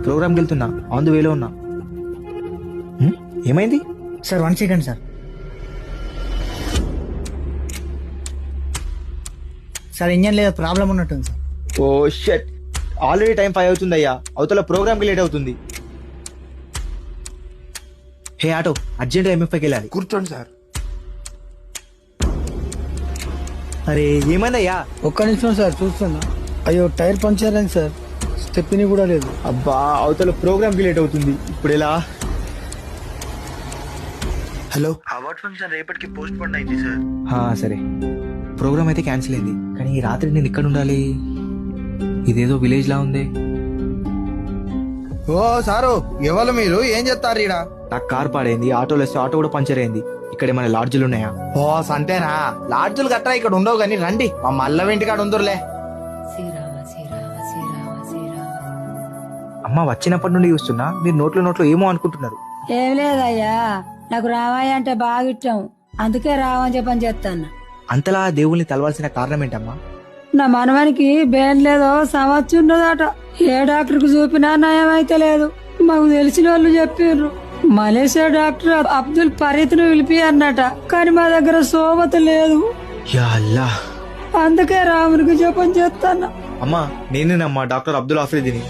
ప్రోగ్రామ్కి వెళ్తున్నా, on the వేలో ఉన్నా. ఏమైంది sir 1 second sir. Sir engine లేదా ప్రాబ్లం ఉన్నట్టుంది సార్. ఓ షట్, ఆల్రెడీ టైం 5 అవుతుంది అయ్యా, అవతల ప్రోగ్రామ్కి లేట్ అవుతుంది. హే ఆటో, అర్జెంట్ MFకి వెళ్ళాలి. కూర్చోండి సార్. అరే ఏమైందయ్యా? ఒక్క నిమిషం సార్ చూస్తున్నా. అయ్యో టైర్ పంచర్ అయింది సార్, స్టెప్ని కూడా లేదు. అబ్బా, అవతల ప్రోగ్రామ్కి లేట్ అవుతుంది, ఇప్పుడు ఎలా? హలో, అవార్డ్ ఫంక్షన్ రేపటికి పోస్ట్ పోన్ అయింది సార్. సరే, ప్రోగ్రామ్ అయితే క్యాన్సిల్ అయింది, కానీ ఈ రాత్రి నేను ఇక్కడ ఉండాలి. ఇదేదో విలేజ్ లా ఉంది. ఓ సారు, ఎవరు మీరు? ఏం చెప్తారు ఈడ? నాకు కార్ పాడైంది, ఆటోలో వస్తే ఆటో కూడా పంచర్ అయింది. ఇక్కడ ఏమైనా లాడ్జులు ఉన్నాయా? ఓ సంతేనా? లాడ్జులు గట్రా ఇక్కడ ఉండవు కానీ రండి, మా మల్ల ఇంటికాడ ఉందరులే. అమ్మ వచ్చినప్పటి నుండి చూస్తున్నా, మీరు నోట్లో ఏమో అనుకుంటున్నారు. ఏం లేదయ్యా, నాకు రామయ్య అంటే బాగా ఇష్టం, అందుకే రావని చెప్పని చెప్తాను. అంతలా దేవుల్ని తలవాల్సిన కారణం ఏంటమ్మా? నా మనవనికి బేన్ లేదో సమస్య ఉన్నదట. ఏ డాక్టర్ కు చూపినా నయం అయితే లేదు. మాకు తెలిసిన వాళ్ళు చెప్పారు, మలేషియా డాక్టర్ అబ్దుల్ ఫరీద్ ను పిలిపి అన్నట, కానీ మా దగ్గర సోబత లేదు. యా అల్లా, అందుకే రామునికి చెప్పని చెప్తాను. అమ్మా నేనేనమ్మా డాక్టర్ అబ్దుల్ ఆఫ్రిదిని.